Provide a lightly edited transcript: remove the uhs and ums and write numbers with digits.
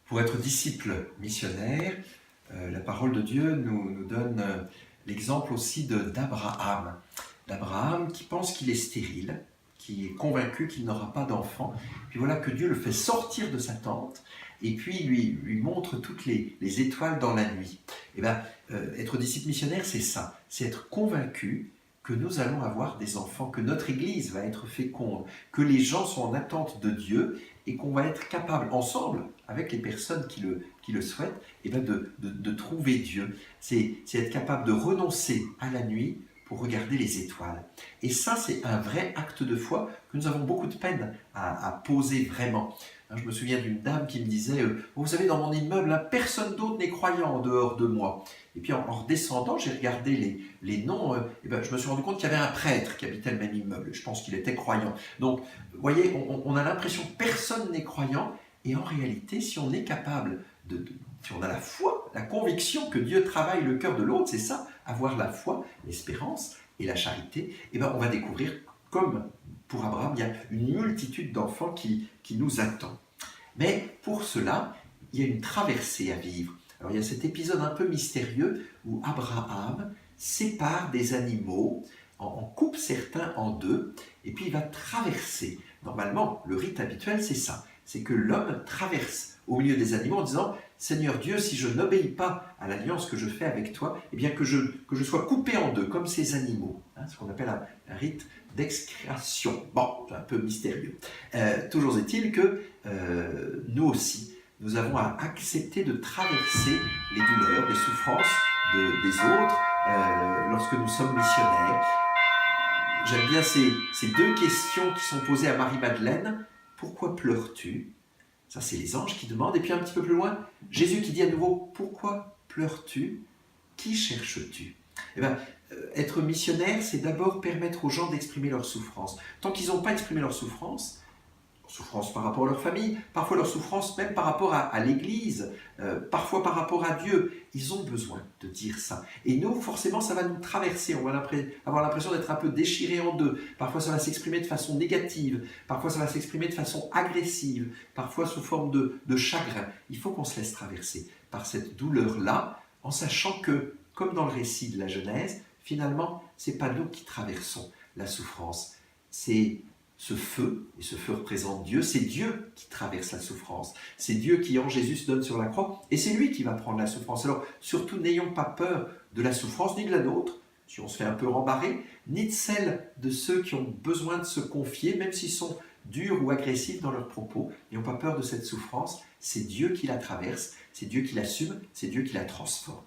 Pour être disciple missionnaire, la parole de Dieu nous donne l'exemple aussi d'Abraham. D'Abraham qui pense qu'il est stérile, qui est convaincu qu'il n'aura pas d'enfant. Puis voilà que Dieu le fait sortir de sa tente et puis lui montre toutes les étoiles dans la nuit. Et bien, être disciple missionnaire, c'est ça, c'est être convaincu que nous allons avoir des enfants, que notre Église va être féconde, que les gens sont en attente de Dieu et qu'on va être capable, ensemble, avec les personnes qui le souhaitent, et bien de trouver Dieu. C'est être capable de renoncer à la nuit pour regarder les étoiles. Et ça, c'est un vrai acte de foi que nous avons beaucoup de peine à poser vraiment. Je me souviens d'une dame qui me disait « Vous savez, dans mon immeuble, personne d'autre n'est croyant en dehors de moi. » Et puis en redescendant, j'ai regardé les noms, et ben, je me suis rendu compte qu'il y avait un prêtre qui habitait le même immeuble. Je pense qu'il était croyant. Donc, vous voyez, on a l'impression que personne n'est croyant, et en réalité, si on est capable si on a la foi, la conviction que Dieu travaille le cœur de l'autre, c'est ça, avoir la foi, l'espérance et la charité, et ben on va découvrir, comme pour Abraham, il y a une multitude d'enfants qui nous attend. Mais pour cela, il y a une traversée à vivre. Alors il y a cet épisode un peu mystérieux où Abraham sépare des animaux, en coupe certains en deux, et puis il va traverser. Normalement, le rite habituel, c'est ça, c'est que l'homme traverse au milieu des animaux en disant « Seigneur Dieu, si je n'obéis pas à l'alliance que je fais avec toi, eh bien que je sois coupé en deux, comme ces animaux. » Ce qu'on appelle un rite d'excréation. Bon, c'est un peu mystérieux. Toujours est-il que nous aussi, nous avons à accepter de traverser les douleurs, les souffrances des autres lorsque nous sommes missionnaires. J'aime bien ces deux questions qui sont posées à Marie-Madeleine. Pourquoi pleures-tu ? Ça, c'est les anges qui demandent. Et puis un petit peu plus loin, Jésus qui dit à nouveau, pourquoi pleures-tu ? Qui cherches-tu ? Eh bien, être missionnaire, c'est d'abord permettre aux gens d'exprimer leur souffrance. Tant qu'ils n'ont pas exprimé leur souffrance par rapport à leur famille, parfois leur souffrance même par rapport à l'Église, parfois par rapport à Dieu, ils ont besoin de dire ça. Et nous, forcément, ça va nous traverser, on va avoir l'impression d'être un peu déchiré en deux. Parfois, ça va s'exprimer de façon négative, parfois, ça va s'exprimer de façon agressive, parfois sous forme de chagrin. Il faut qu'on se laisse traverser par cette douleur-là, en sachant que, comme dans le récit de la Genèse, finalement, ce n'est pas nous qui traversons la souffrance, c'est ce feu, et ce feu représente Dieu, c'est Dieu qui traverse la souffrance. C'est Dieu qui, en Jésus, se donne sur la croix, et c'est lui qui va prendre la souffrance. Alors, surtout, n'ayons pas peur de la souffrance, ni de la nôtre, si on se fait un peu rembarrer, ni de celle de ceux qui ont besoin de se confier, même s'ils sont durs ou agressifs dans leurs propos. N'ayons pas peur de cette souffrance, c'est Dieu qui la traverse, c'est Dieu qui l'assume, c'est Dieu qui la transforme.